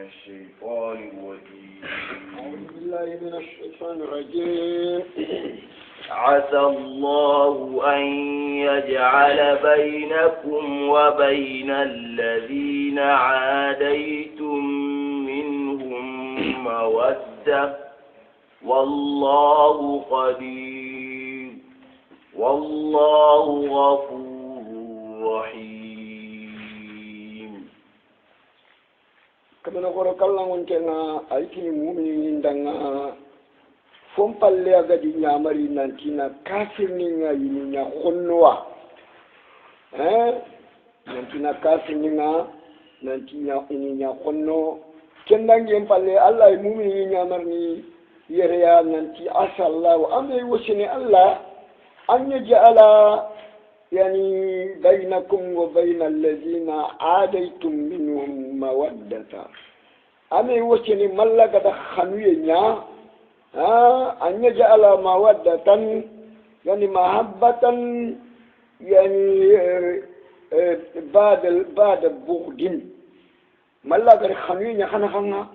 الشيطان الرجيم. أعوذ بالله من الشيطان الرجيم. عسى الله أن يجعل بينكم وبين الذين عاديتم منهم مودة والله قدير والله غفور رحيم. كما نقول كلام كنا أيكي مؤمنين دعنا fompalle agadi ñamari nantina kafirninga yiniña honnowa nantina kafirninga nantiña iniña honno kendangen palle allah e mumini ñamarni yereya nanti asallahu ame wosini allah an yaj'ala yani bainakum wa baina alladhina adaytum minhum mawaddata ame wosini malla gada khanuye ña أن يجعل مودة يعني محبة يعني بعد بغض ما لا غير خنوين خنا خنا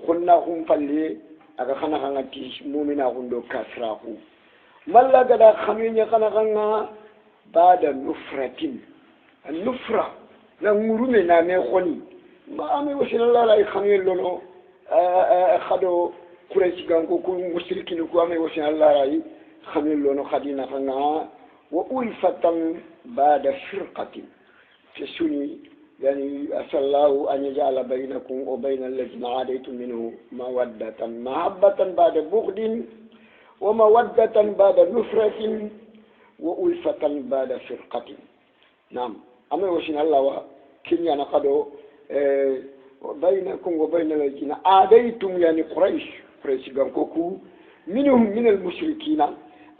خنا هم فلي أكا خنا خنا تيش مؤمنا هندو كسره ما لا غير خنوين خنا خنا بعد نفرة النفرة نمرون نامي خني ما أمي وسيل الله لا يخنوين لونو خدو kuresi ganko ko musrikin ko ame wasi Allah rai khamil lono khadina khanga wa ulfatan ba'da firqatin tisuni yani asallahu an yaj'ala bainakum wa bainal ladina adaytum minhu mawaddatan mahabbatan ba'da bughdin wa mawaddatan ba'da nufratin wa ulfatan ba'da firqatin nam ame wasi Allah wa kinya na khado bainakum wa bainal ladina adaytum yani quraish فريسيغان كوكو منهم من المشركين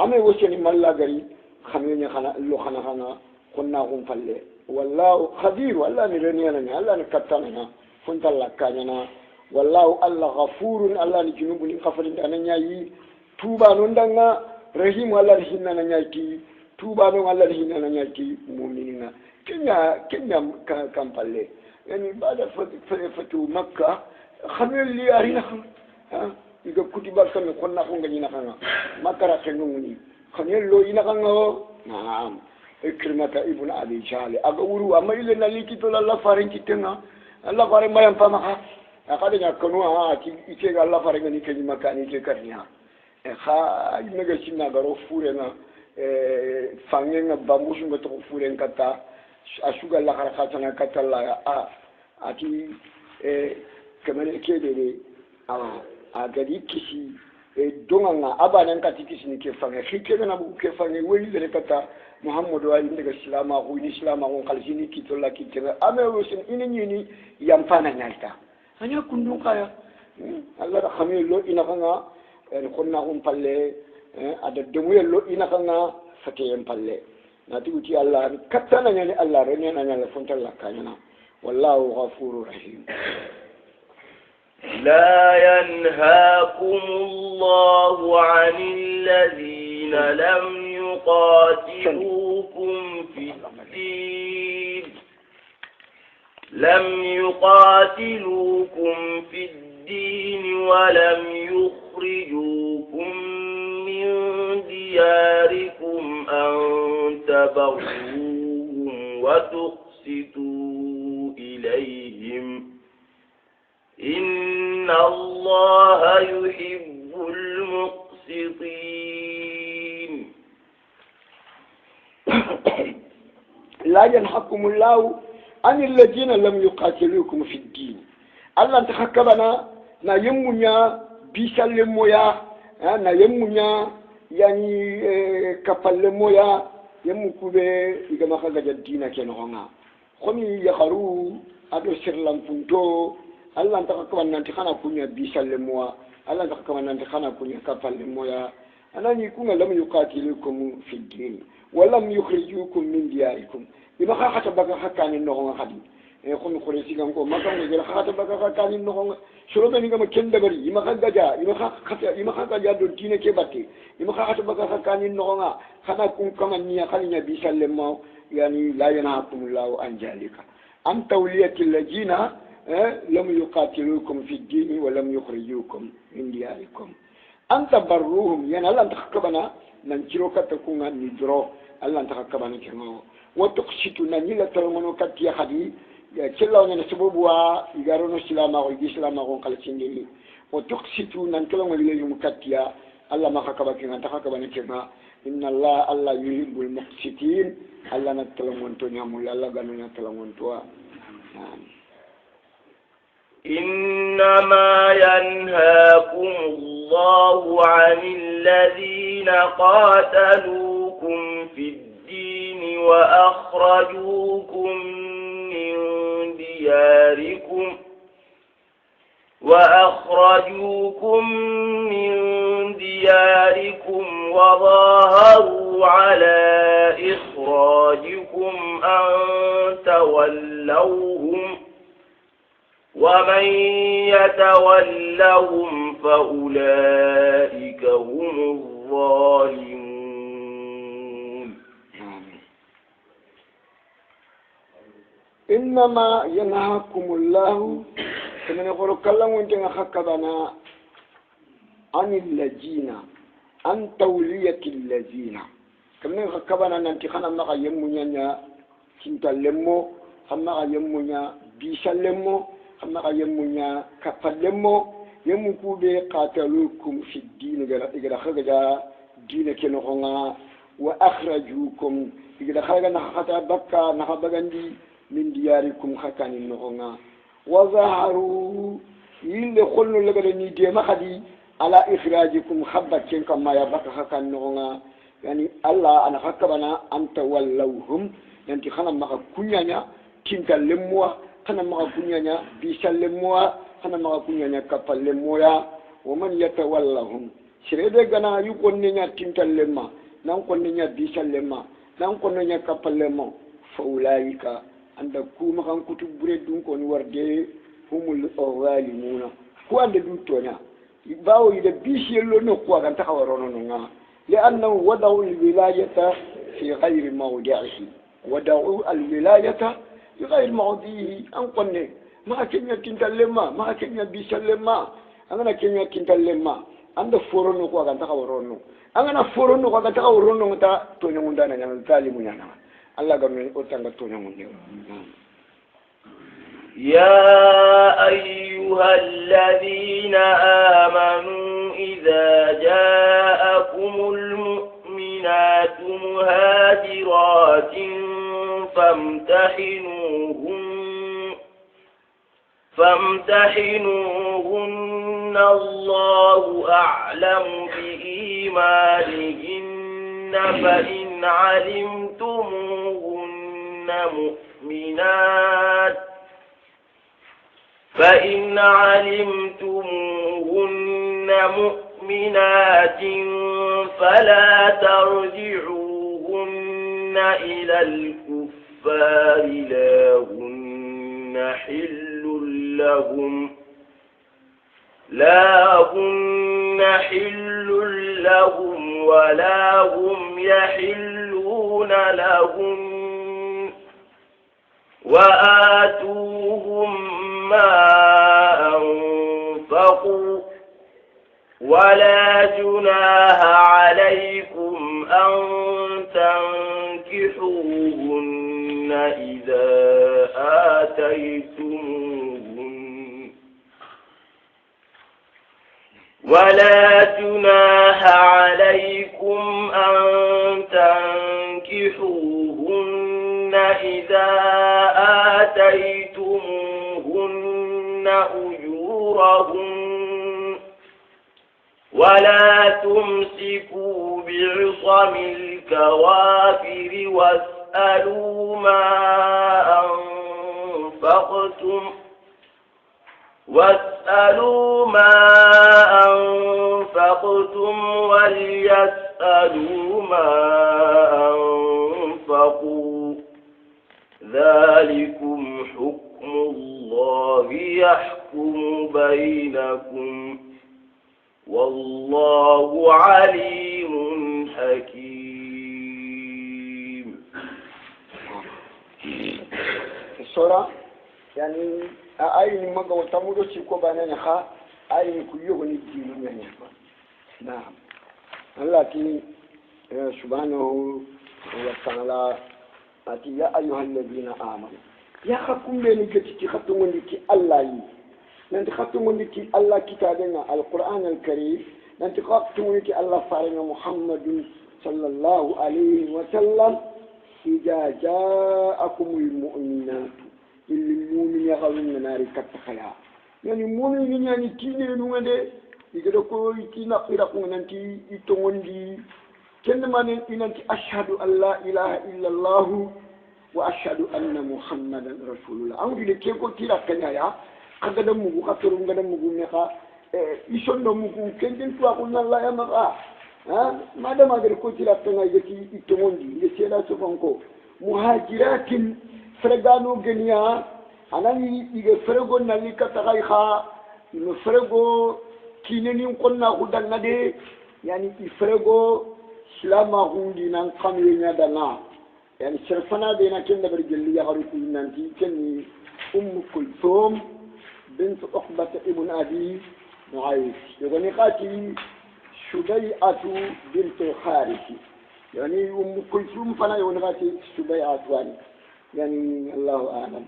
أما وسني مالا غري خميني خنا لو خنا كنا هم فله والله خبير والله نرني أنا الله نكترنا فنت الله كاننا والله الله غفور الله نجنوبني غفر أنا نياي توبا نندعنا رحيم الله رحيم أنا نياي توبا نو الله رحيم أنا نياي مؤمنين كنيا كم فله يعني بعد فتو مكة خميل لي أرينا iga kutiba kami konna ko ngani nakanga makara kenunguni khanel lo ina kanga naam ikrimata ibn abi jali aga wuru amma ile na likito la farin kitenga Allah fare mayam pama ha akade nya kanu ti ite ga Allah fare ngani kenyi makani ke karnya kha inaga sinna garo fure na fangenga bambusu ngoto fure nkata asuga la kharatana katalla ati kamane kedede agadi kisi donganga abanan kati kisi ni kefanga khikena na bu kefanga weli le kata muhammadu wa inda islama ko ni islama ko khalsini kitolla kitena ame wosin ini yampana nyalta anya kundun kaya allah da khamilo ina kanga khonna palle ada demuye lo ina kanga fate palle na tuti allah katana nyani allah rene na nyala fontalla kanyana wallahu ghafurur rahim. لا ينهاكم الله عن الذين لم يقاتلوكم في الدين ولم يخرجوكم من دياركم أن تبروهم وتقسطوا إليهم إن الله يحب المقسطين. لا ينهاكم الله عن الذين لم يقاتلوكم في الدين. الله تحكمنا نا يمنيا بيسلمويا نا يمنيا يعني كفلمويا يمكوبه إذا ما خرج الدين كنهونا خمي يخرو أدو سرلام فنتو Allah ntaka kama nanti kana kunya bisale moya Allah ntaka kama nanti kana kunya kapale moya anani kunga lam yuqatilukum fi din wa lam yukhrijukum min diyarikum ima khata baka hakani no ngadi khum khuresi gam ko makam ne jela khata baka hakani no shoro ni gam kenda bari ima khagaja ima khagaja do dine ke batte ima khata baka hakani no nga khana kun kama niya khalinya bisale mo yani la yanakumullahu an jalika am tawliyatil ladina لم يقاتلوكم في الدين ولم يخرجوكم من دياركم أن تبروهم يعني الله تخكبنا ننشروك تكون ندرو الله تخكبنا كما وتقسطوا ننيل تلمنو كتيا خدي كلا ونسبوا يقارنوا سلاما ويجي سلاما ونقلسيني وتقسطوا ننتلموا لليوم كتيا الله ما خكبنا تخكبنا كما إن الله يحب المقسطين الله نتلمون تنيامول الله قالوا نتلمون توا إنما ينهاكم الله عن الذين قاتلوكم في الدين وأخرجوكم من دياركم وظاهروا على إخراجكم أن تولوهم ومن يتولهم فأولئك هم الظالمون إنما ينهاكم الله كما نقول كلام وانت خكبنا عن الذين عن تولية الذين كما خكبنا ننتخنا مغا يمونيا كنت لمو خما يمونيا بيشا لمو خما يمونيا كفا لمو يمكو بي قاتلوكم في الدين إذا خرج دين كنغنا وأخرجوكم إذا خرج نخطا بكا نخبغندي من دياركم خكاني النغنا وظهروا يلي خلوا لغرني ديما خدي على إخراجكم خبتين كما يبقى خكان النغنا يعني الله أنا خكبنا أنت ولوهم يعني خنا مغا كنيانا تنتا لموا خنا مغا كنيانا بيسا لموا خنا مغا كنيانا كفا لموا ومن يتولهم سريدة غنا يكون نينا تنتا لما نانكون نينا بيسا لما نانكون نينا كفا لما فأولئك عند كوما كان كتب بردون كون وردي هم الظالمون كو عند دوتونا باو يد بيشي لو نكو كان تخاورونو لانه وضعوا الولايه في غير موضعه وضعوا الولايه في غير موضعه ان كن ما كنيا تنتلما ما كنيا بيسلما انا كنيا تنتلما عند فورونو كو كان تخاورونو انا فورونو كو كان تخاورونو تا تونيو ndana nyana ظالمون yana الله قال يا أيها الذين آمنوا إذا جاءكم المؤمنات مهاجرات فامتحنوهن الله أعلم بإيمانهن فإن علمتموهن مؤمنات فلا ترجعوهن إلى الكفار لا هن حل لهم ولا هم يحلون لهم وآتوهم ما أنفقوا ولا جناح عليكم أن تنكحوهن إذا آتيتموهن أجورهن ولا تمسكوا بعصم الكوافر واسألوا ما أنفقتم وليسألوا ما أنفقوا ذلكم حكم الله يحكم بينكم والله عليم حكيم. السورة يعني ayini maga wata mudo ci ko banana kha ayini ku yogo ni dinu nyanya naam Allah ki subhanahu wa ta'ala ati ya ayyuhal ladina amanu ya khakum beni gati khatumun ki Allah yi nanti khatumun ki Allah kitabena alquran alkarim nanti khatumun ki Allah faringa muhammadun sallallahu alayhi wa sallam idza ja'akumul mu'minatu illal mu'min yaghawna nari katakaya yani mu'min yani tine nungade igado ko itina qira ko nanti itongondi kenn manen inanti ashhadu an la ilaha illa allah wa ashhadu anna muhammadan rasulullah amdi le keko tira kanya ya agada mugu katoro ngada mugu meka isondo mugu kenjen to ko nalla ya maka ha madama gari ko tira kanya yeki itongondi ye sela so fonko muhajiratin fregano genia anani ige frego nali katagai kha no frego kineni konna hudan nade yani ifrego silama hundi nan kamenya dana yani sharfana de na kenda bergelli ya haruti nanti kenni kulthum bint uqbah ibn abi muawiz yogoni qati shubai'atu bint kharith yani kulthum fana yogoni qati shubai'atu yani Allahu a'lam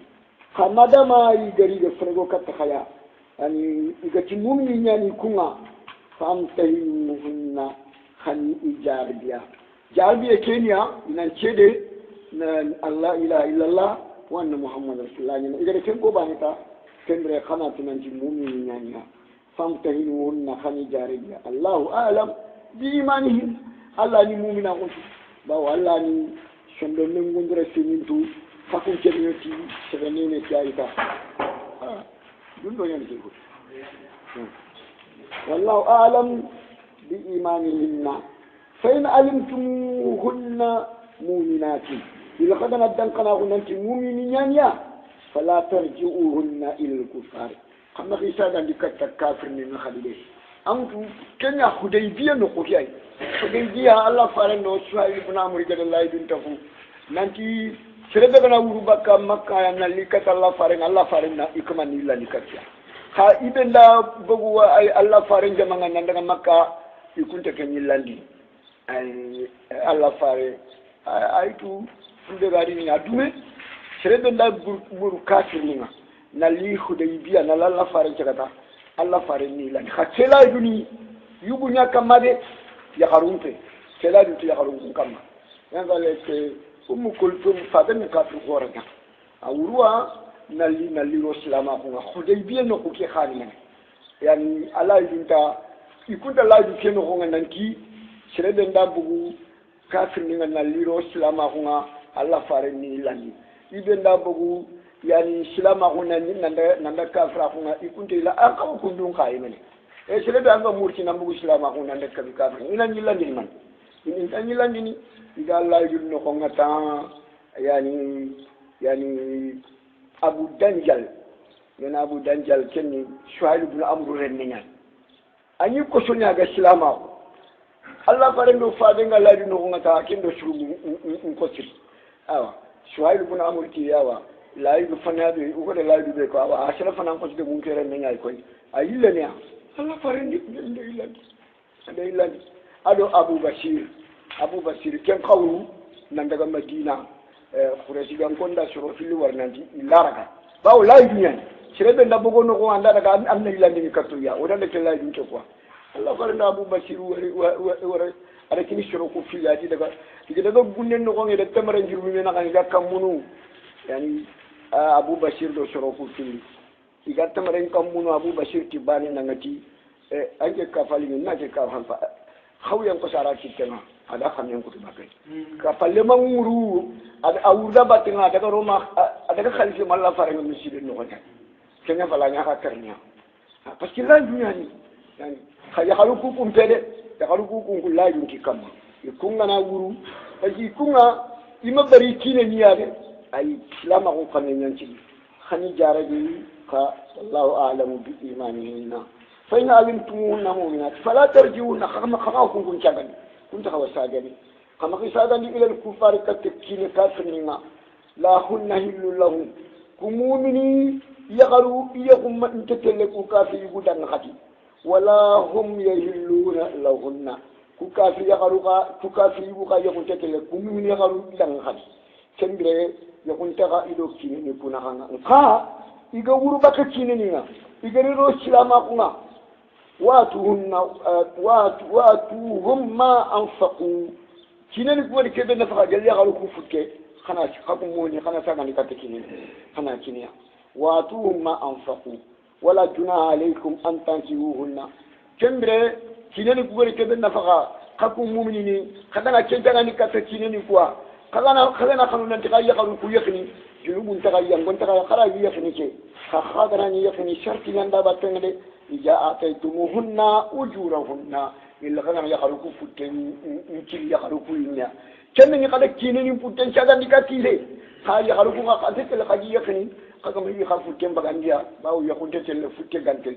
kamadama yigari de frego katakaya yani igati mu'min yani kunga famtahimuhunna khani ijarbiya jarbiya kenya nan cede na Allah ilaha illallah wa anna muhammad rasulullah ni igare ken ko banita kendre khana tunanji mu'min yani famtahimuhunna khani jarbiya Allahu a'lam bi imanihim Allah ni mu'mina ko ba Allah ni shondo ngundure sinintu fakun cediyoti sebenene tiaita dundo yani ko wallahu a'lam bi imanihinna fa in alimtumuhunna mu'minatin ila qadana dankana kunanti mu'minin ya fala tarji'uhunna ila al-kufar kama kisa dan dikatta kafir ni na khalide amtu kenya hudaybiya no ko kiyai hudaybiya Allah faran no suhail ibn amr jadallahi bin tafu nanti serebe kana wuru bakka makka ya nalli kata Allah faran na ikman illa likatya ha ibenda bugu ay Allah faran jamanga nanda makka ikunta kenyillandi ay Allah fare ay tu funde gari ni adume serebe nda buru kafiringa nalli hudaybiya na Allah faran chakata Allah faran ni lan khatela duni yubunya kamade ya harunte sela duti ya harun kamma ngale ke kulthum fadan kafir goraka awruwa nalli roslama ko hudaybiya no ko ke khani yani ala yunta ikunta la du keno ko nanki serebe nda bugu kafir ni nalli roslama ko Allah faran ni lani ibe nda bugu yani silama ko nanda kafra ko ikunta ila aka ko ndun khaymene e serebe anga murti nambugu silama ko nanda kafir ina ni lani man in tan lani ni ida Allah yunno ko ngata yani abu danjal yana abu danjal kenni shuaib ibn amr rennya anyi ko sonya ga silama Allah farendo fadenga la yunno ko ngata kendo shuru ko ci awa shuaib ibn amr ki yawa la yugo fanabe ugo de la yugo ko awa ashala fanan ko ci de mun kere rennya ko ayilla ne Allah farendi ndey ado abu bashir ken qawlu nan daga madina quraishi gan konda shoro fili warnanti ilaraga bawo lay dunyan sirebe nda bogo no ko anda daga amna ilandi ni katuya wadanda ke lay dunke quoi Allah ko nda abu bashir wara ara kini shoro ko fili ati daga gunnen no ko ngede tamara njirmi mena kan ga kamunu yani abu bashir do shoro ko fili iga tamara kamunu abu bashir tibani nangati ake kafali ni nake ka hanfa khawyan ko sara kitena ada khamen ko tubakai ka palle manguru ada awurda batinga daga roma daga khalifi malla farenga miside no kota kenya fala nya ka ternya parce que la dunya ni yani khaya halu ku kum pede da halu ku kum la yunki kama ikunga na wuru aji kunga ima bari kine ni yade ay islama ko khamen nyanci khani jarabi ka wallahu a'lamu bi imanina fa in alimtumuhunna mu'minat fala tarji'una khama kun chagani kunta hawa sagani kama kisagani ila al-kufar katkini kafirina la hunna hillu lahum kumumini yagaru iyagum intetelle ku kafiri gudang khati wala hum yahilluna lahunna ku kafiri yagaru ka ku kafiri bu ka yagun tetelle ku min yagaru dang khati sembire yagun taga ido kini ni puna hanga ka iga wuru baka kini ni nga iga ro silama kunga watuhum ma anfaqu kini ni ku wadi kebe na faga jalli yagaru ku fukke khana xakum moni khana saga ni katte kini khana kiniya واتوهم ما أنفقوا ولا جناح عليكم أن تنكحوهن كمبرة كينني كوري كبر نفقا خكم مؤمنين خدنا كنتنا نكتة كينني كوا خدنا خلونا نتغير خلو كويخني جنوب نتغير نتغير خلا يخني كي خدنا يخني شرط يندا باتنغلي إذا آتيتموهن أجورهن إلا خدنا يخلو كفتن نكيل يخلو كوينيا كمني خدنا كينني فتن شادا نكتيلي خاي يخلو كوا خدت لخدي يخني kagam yi khafu kemba gandia bawo yakunte tele futte gantel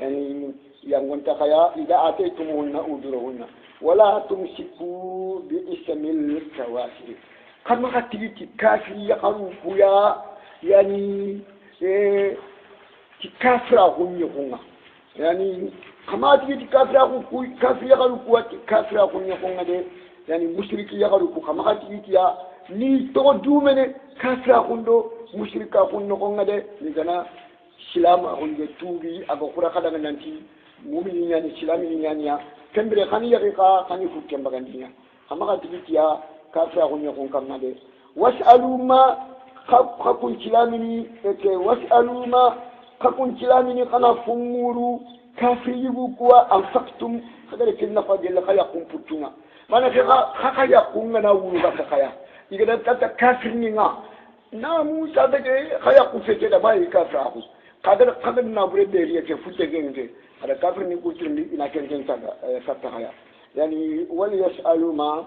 yani yangonta khaya ida ataytumuhunna ujuruhunna wala tumsiku bi ismil kawafir kama khatiki kafiri yaqaru kuya yani ti kafira hunni hunga yani kama ti kafira ku kafiri yaqaru kuwa ti kafira hunni hunga de yani mushriki yaqaru ku kama khatiki ya ni to dumene kafira hundo mushrika kun no ngade ni gana silama hunde tubi aga kura kada nanti mu'mini nyani silami nyanya kembere khani yaqiqa khani fukke mbagandinya amaka tibitiya kafira kun yakun kamade wasalu ma khakun silamini ete wasalu ma khakun silamini kana fumuru kafiribu kuwa anfaqtum khadare kinna fadil khayaqum putuna mana khaka yaqum na wulu ba khaya igada tata kafirini nga na musa daga khaya ku fete da bai kafira ku kadar na bure da yake futte genge ada kafir ni ku tindi ina kenken saga fatta khaya yani wal yasalu ma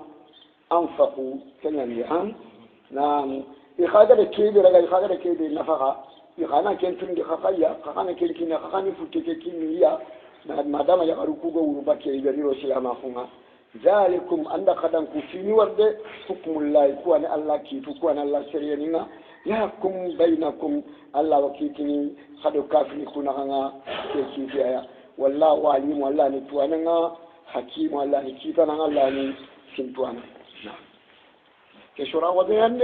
anfaqu kenan ya na ikhada da kebe daga ikhada da kebe nafaka ikhana ken tindi khaya khana ken kina khani futte ke kimiya na madama ya garu ku go uru bakke gari ro silama kunga ذلكم أن قدم كفيني ورد حكم الله كوان الله كيف كوان الله سريانينا يحكم بينكم الله وكيتني خدو كافني كنا غنا كيف يا والله عليم والله نتوانا حكيم والله كيفنا الله ني سنتوانا كشورا وديان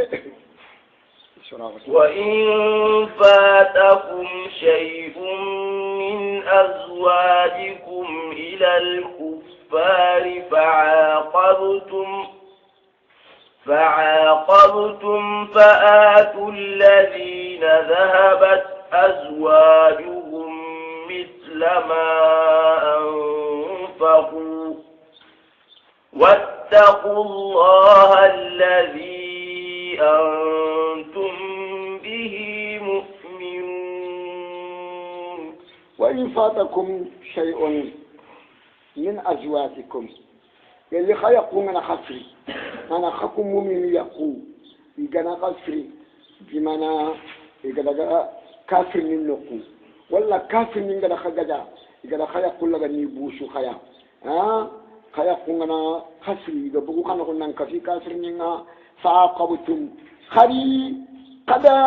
وإن فاتكم شيء من أزواجكم إلى الكفار فعاقبتم فآتوا الذين ذهبت أزواجهم مثل ما أنفقوا واتقوا الله الذي أنتم به مؤمنون وإن فاتكم شيء من أزواجكم يلي خيقوا من خسري أنا خكم من يقو يجنا خسري بمعنى يجنا كافر من نقو ولا كافر من جنا خجدا يجنا خيقوا لغني بوشو خيا خيقوا من خسري يجبروا كنا كنا كافي كافر منا فعاقبتم خري قدا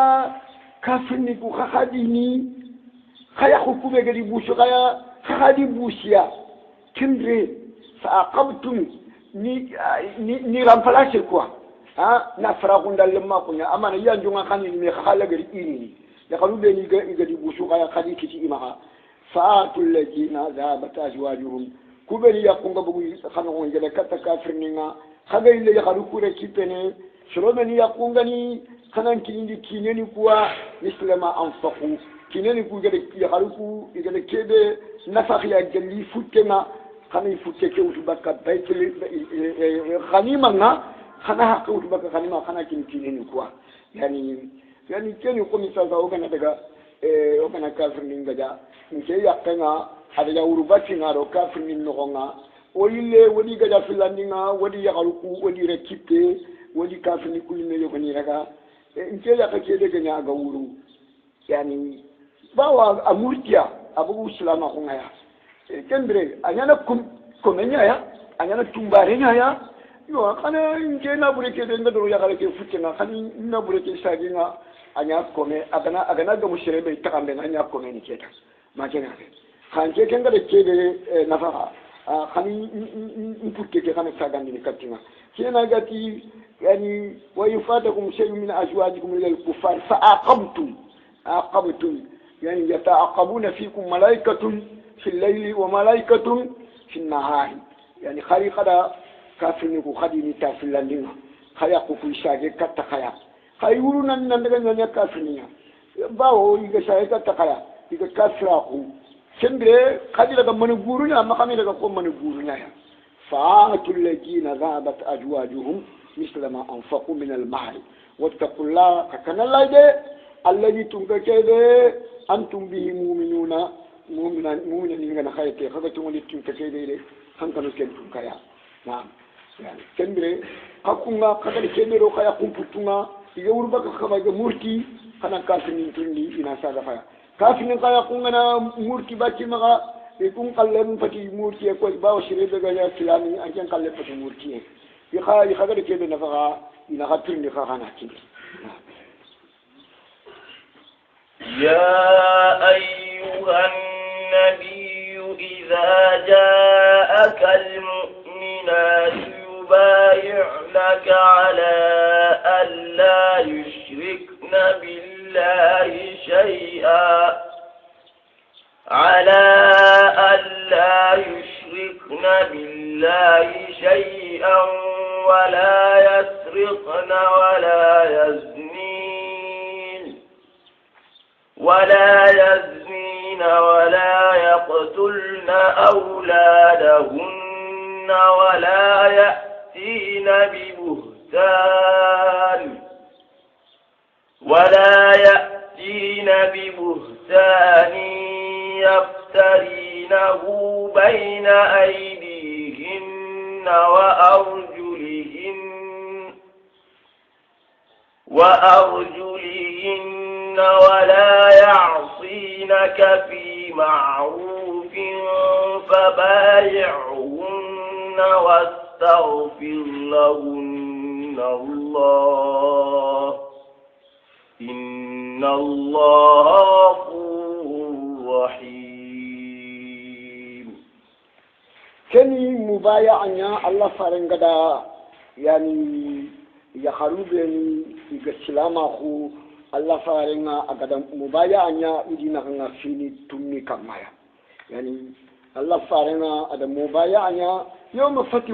كافر نكو خديني خيقوا بيجري بوشو خيا خدي بوشيا كندري فعاقبتم ni remplacer quoi na faragun dalemma kunya amana yanjunga khani ni khala gari ini ya kalu be ni gadi busu kaya khadi kiti imaha faatul ladina zabat azwajuhum kubeli yakunga bugu khana ko ngele kata kafir ninga khaga ile ya kalu kure kipene shrobe ni yakunga ni khanan kinindi kineni kuwa mislama anfaqu kineni ku gade ya kalu ku gade kebe nafakhi ya jalli futema خني فوتك وتبقى بيت غنيمة خنا حق وتبقى غنيمة خنا كنتين كوا يعني كان يقوم يسافر وكان دعا وكان كافر من دعا نكيا يقطعنا هذا يورباتنا رو كافر من نغنا ولي ولي دعا فلاننا ولي يغلقو ولي ركيبه ولي كافر نقول إنه يغني رجع نكيا يقطع دعا عجورو يعني باوا أمورتيا أبو سلامة هنا kendre anyana komenya ya anyana tumbarenya ya yo kana nje na bureke de ngado ya kare ke futenga khani na bureke saginga anya kome agana ga mushirebe takambe anya kome ni keta ma kena khanje kenga de kede nafa khani mputte ke kana sagandi ni katinga kena gati yani wa yufatakum shay'un min azwajikum lil kuffar fa aqabtum يعني يتعقبون فيكم ملائكة في الليل وملائكة في النهار يعني خليقة كافرنكو خديني تافلانين خياقو في شاجة كتخيا خيولنا نندغن كافرنيا باو يغا شاجة كتخيا يغا كافراقو سندري خدي لك منغورنا ما خامي لك كوم منغورنا فآتوا الذين ذهبت أزواجهم مثل ما أنفقوا من المهر واتقوا الله كان الله ده الذي تنككده أنتم به مؤمنين من خيرك خذتم لتنككده خنكنوا كنتم كيا نعم يعني كنبري أكونا قدر كنبرو كيا كمبتونا يقول بك خباج مورتي خنا كافرين تندي إنا سادا فيا كافرين كيا كونا مورتي باتي مغا يكون كلهم فتي مورتي يكوي باو شريبة كيا سلامي أنجان كلهم فتي مورتي يخدر كنبرو نفعا إنا خطرين خانا كنتي يا أيها النبي إذا جاءك المؤمنات يبايعنك على ألا يشركن بالله شيئا ولا يسرقن ولا يزنين ولا يقتلن أولادهن ولا يأتين ببهتان يفترينه بين أيديهن وأرجلهن ولا يعصينك في معروف فبايعهن واستغفر لهن الله إن الله غفور رحيم. كني مبايعنا الله فارنغدا يعني يخرجني السلام أخو الله فارنا أقدم مبايعنا إدينا غنفيني تومي كمايا يعني الله فارنا أقدم مبايعنا يوم فتح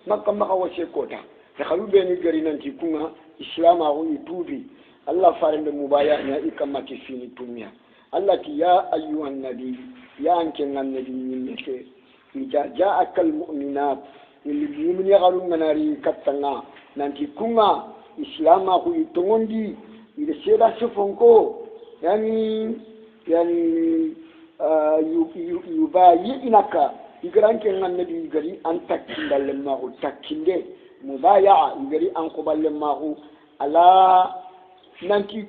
مكة وشيكوتا يخرجني قرينا تكونا إسلام أخو يتوبي الله فارنا مبايعنا إكما كفيني توميا الله يا أيها النبي يا أنك النبي منك إذا جاءك المؤمنات المؤمن يغلون مناري كتنا nanti kunga islam aku itongondi ida seda sefonko yani yubayi inaka igaranke ngannabi gari antak kindalle mahu takinde mubaya igari ankoballe mahu ala nanti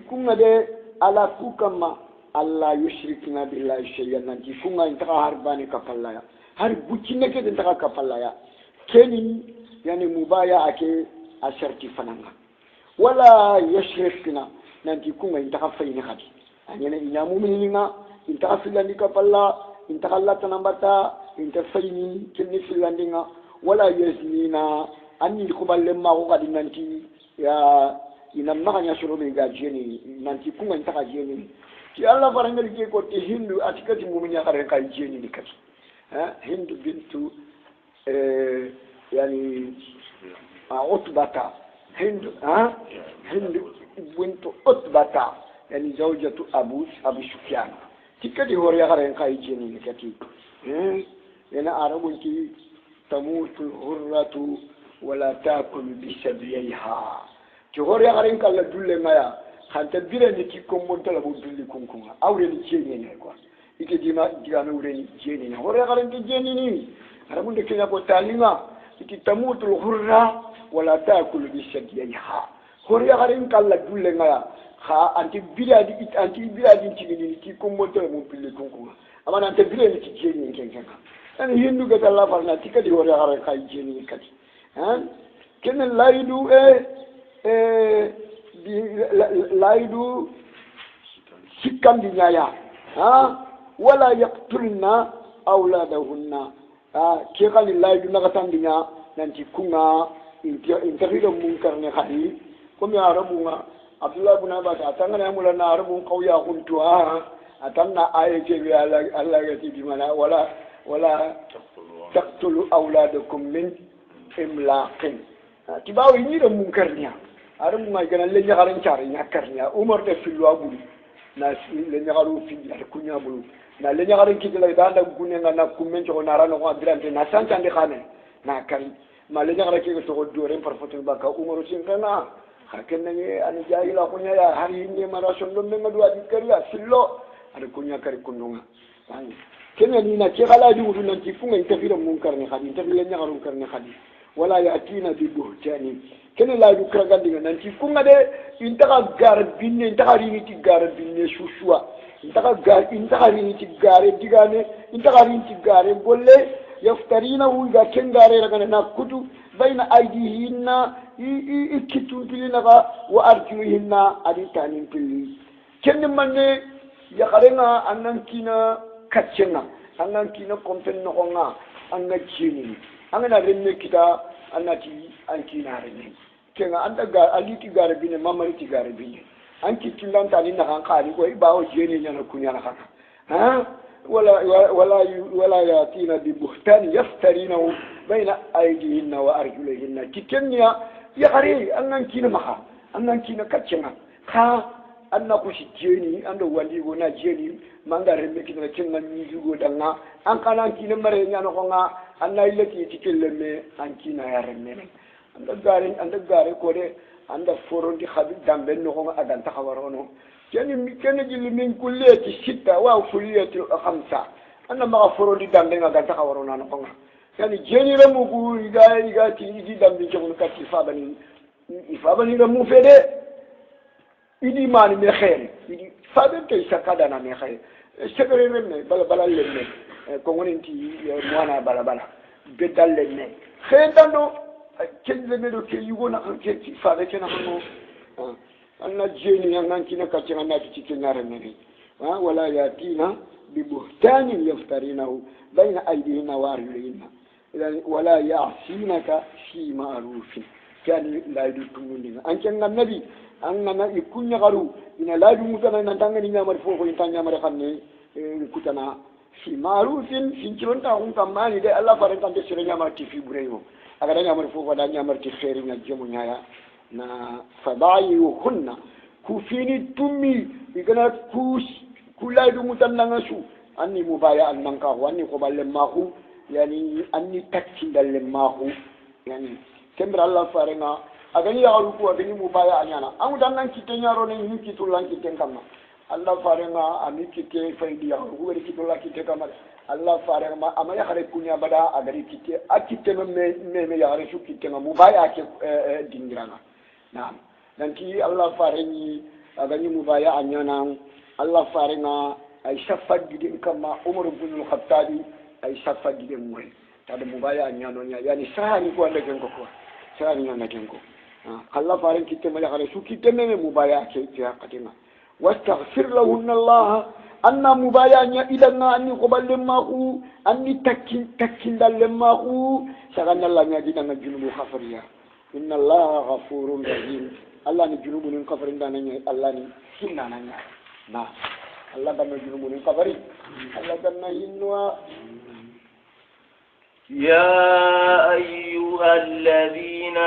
kunga de ala kukama alla yushrikna billahi shay'an nanti kunga intaka harbani kapallaya har bucineke intaka kapallaya keni يعني مبايعة أشرتي فنانا ولا يشركنا ننتيكم إن تخفين خدي يعني إن مؤمنين إن تخفين لك فلا إن تخلت نبتا إن تفيني كني في لندنا ولا يزنينا أني قبل لما غادي ننتي يا إن ما كان يشرب من جاني ننتيكم إن تخجيني في الله فرنجل كي كنت هندو أتكلم مؤمنين كارن كايجيني نكتي هندو بنتو يعني عتبة هند بنت عتبة يعني زوجة أبو سفيان تكدي هو يغرين قايجيني نكتي أنا أعرف أنك تموت الغرة ولا تأكل بسبيها تهور يغرين كلا دول ما يا خانت بيرني كيكم بنتلا بدولي كونكم أوريني جيني نكوا إكدي ما جانا أوريني جيني هور يغرين كجيني ني أعرف أنك كنا بتعلمها تموت الغرة ولا تأكل بسبيها هور يغرين كلا دول ما يا خا أنت بيرادي تيجي كيكم بنتلا بدولي كونكم أما أنت بيرني تجيني كنكم أنا هندو كذا الله فرنا تكدي هور يغرين كايجيني كذي كن لايدو لايدو سكان دنيا ولا يقتلن أولادهن كي قال لايدو نغتان دنيا نانتي كونا انتغير منكر نخدي كم يا ربنا عبد الله بن عباس أتانا مولانا ربنا قويا كنتوا أتانا آية الله يتي بمنا ولا تقتلوا أولادكم من إملاق تباوي نير منكرنيا ربنا كان اللي يغارن شاري نكرنيا عمر ده في الوابل ناس اللي يغارو في الكونيا بلو na le nyagaren kitila idanda kunenga na kumencho onara no adrante na santa ndi khane na kan ma le nyagara ke to dore parfotin baka umaru sinkana haken ne an jahila kunya ya hari ni mara sondo me madu adi kariya sillo ada kunya kari kununga kenya ni na ke gala di wudu nan ti funga intafira munkar ne khadi intafira nyagaru munkar ne khadi wala yatina bi buhtani kenya la du kragandi nan ti funga de intaka gar binne intaka rini ti gar binne shushua intaka rini ti gare digane intaka rini ti gare bolle yaftarina wuga kengare ragana na kutu baina aidihinna ikitun pilina wa arjulihinna aditanin pilli kenne manne ya karenga annan kina katchenga annan kina kompen no nga anga chini anga renne kita anati ankina renne kenga anda ga aliti gare bine mamari ti gare bine anki tilanta ni na kan kali ko ibawo jeni nyana kunya na kaka ولا ياتينا ببهتان يفترينه بين أيديهن وأرجلهن كتنيا يغري أنن كينا مخا أنن كينا كتشنا خا أنن كوشي جيني أنن ولي ونا جيني مانغا رمي كنا كنا نيجو دعنا أنكنا كينا مرينا نخونا أنن إلتي تكلمي أن كينا يرمي أنن غاري كوري أنن فورون دي خبي دامبن نخونا أدان تخبرونو كان جل من كلية الستة أو كلية الخمسة أنا ما أفرو دي دم لنا قد تخبرونا نقول يعني جاني رمو إذا تيجي دم بيجون كتير فابني رمو فده إدي ماني مخير إدي فابن كيسا كذا مخير سكري رمي بلا لمن كونين تي موانا بلا بدال لمن خير دانو كنز مدو كي يقولنا كي فابن كنا همو أنا جيني أنا كنا كتير أنا تيجي نارني ولا يأتينا ببهتان يفترينه بين أيديهن وأرجلهن ولا يعصينك في معروف كان لا يدتموننا أن كان النبي أننا يكون يغرو إن لا يدمتنا نتانغني نعمر فوق إنتان نعمر خني كتنا في معروف في كلون تاهم كمان إذا الله فرنت أنت سرنا نعمر تفي بريمو أكيد نعمر فوق ولا نعمر تخيرين الجمعة na fadayihuhunna kufini tumi igana kulaidu mutannanga su anni mubaya annanka wani ko balle mahu yani anni takkindalle mahu yani kembra Allah farenga agani ya ruku agani mubaya anyana amu dannan kitenya ro ne ni kitulan kiten kama Allah farenga ami kite faidi ya ruku bari kitulan kite kama Allah farenga ama ya khare kunya bada agari kite akite me ya khare su kite mubaya ke dingirana نعم nanti Allah farengi agani mubaya anyana Allah farenga ay shafat gidin kama Umar ibn al-Khattab ay shafat gidin moy tada mubaya anyano nya yani sahani ko anda genko ko sahani na genko Allah faren kitte mala khare su kitte me mubaya ke ya qatima wastaghfir lahun Allah anna mubaya nya ilanga anni ko balle maku anni takkin dalle maku sagana Allah nya dinanga junubu khafariya inna Allah ghafurun rahim Allah ni junubu nin kafarin da nan Allah ni hinna nan na Allah da junubu nin kafari Allah da nan hinwa يا أيها الذين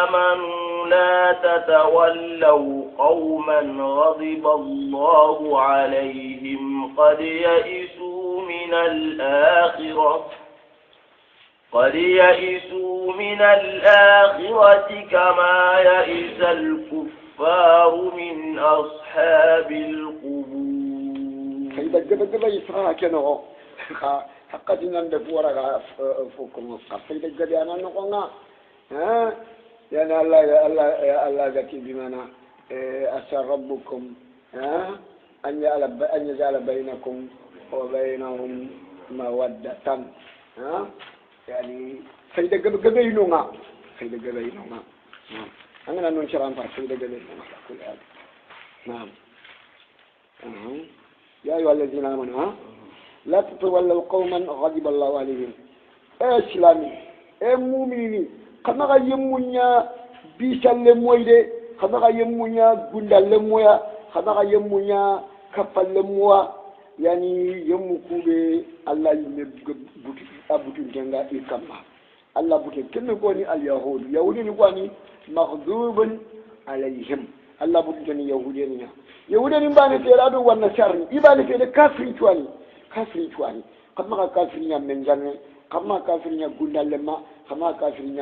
آمنوا لا تتولوا قوما غضب الله عليهم قد يئسوا من الآخرة كما يئس الكفار من أصحاب القبور. فإذا جب يسرع كنوع حقتنا ندفورا فوقهم فإذا جب أنا نقولنا يعني الله ذكي بمنا أسر ربكم أن يجعل بينكم وبينهم مودة يعني فإذا جب ينونا فايدة قبل نعم أنا ننشر عن فايدة قبل كل هذا نعم يا أيها الذين آمنوا لا تتولوا قوما غضب الله عليهم إسلامي مؤمنين كما يمونيا بيسال مويده كما يمونيا غندال مويا كما يمونيا كفال موا يعني يمكوبي الله يمبوتو جنغا إكما الله بوتو كن كوني اليهود يهودي نكوني مغضوب عليهم الله بوتو جني يهودي يهودي باني تيرادو والنصارى يباني في كافرين تواني كما كافرين من جنة كما كافرين غندال ما كما كافرين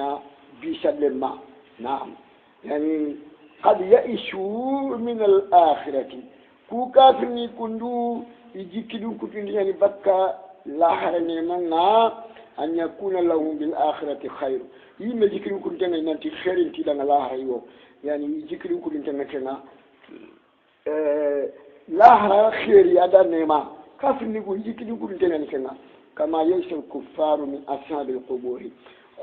بيسال ما نعم يعني قد يئسوا من الآخرة ku kafirni kundu ijikidun kutundi yani bakka lahara nemanna an yakuna lahum bil akhirati khair yime jikidun kutundi nanti khairin ti danga lahara yo yani jikidun kutundi ngena lahara khairi ada nema kafirni ko jikidun kutundi ngena kenna kama yashal kuffaru min ashabil qubur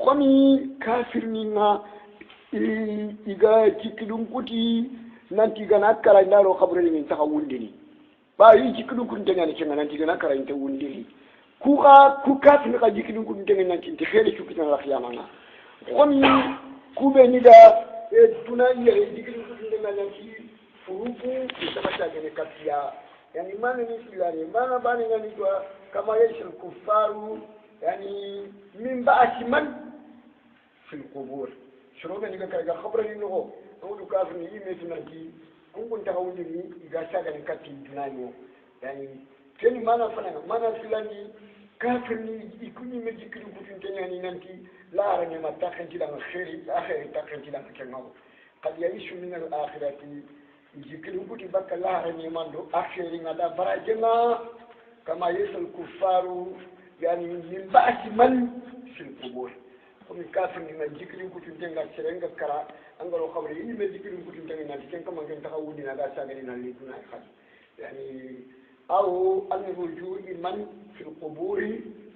khomi kafirni na iga jikidun kuti nanti gana kara ndaro khabrani min taka wundini ba yi jikidun kun tanga ne kenga nanti gana kara inte wundini ku ka tin ka jikidun kun tanga nanti te khele chu kitan la khiyama na komi ku be ni da duna yere jikidun kun tanga nanti furuku itabata gene katia yani mana ni filani mana bani ngani kwa kama yashul kufaru yani min ba'siman fil qubur شروبا نيجا كذا خبرني نهو نقول كافر نيجي مثلنا كي كون تهوني ني إجازة كذا كاتي دنايو يعني كني ما نفلاني كافر ني يكوني مجيكلي بوتين تاني نانتي لا رني ما تاخن تلا خير آخر تاخن تلا كناو قد يعيش من الآخرة يجيكلي بوتي بك لا رني ماندو آخر نادا براجنا كما يسال الكفار يعني من بعد من في القبور comme kafir ni na jikri ko tun tenga serenga kara angalo xawri ni me jikri ko tun tenga na ken kama ngen taxawu dina ga sagani na li duna xat yani aw an rujui man fi alqubur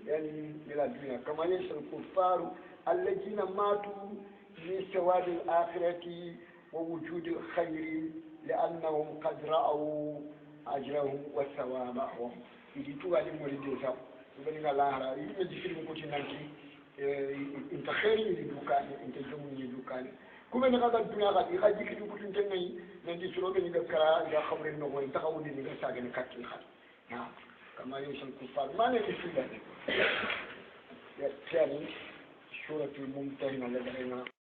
yani ila dunya kama yasal kuffar alladhina matu fi sawad alakhirati wa wujud alkhair لانهم قد راوا اجرهم وثوابهم يجي تو علي مولد صاحب بني لا لا يجي جikri ko tun nanti inta khairin di dukani inta jumuni dukani kuma ne kaga duniya ga ga jiki du kutun tan ngai nan di suro ni ga kara ga khamrin no woni taxawudi ni ga saga ni katin khat na kama yusal kufar ma ne fi da ya tani suratul mumtahina la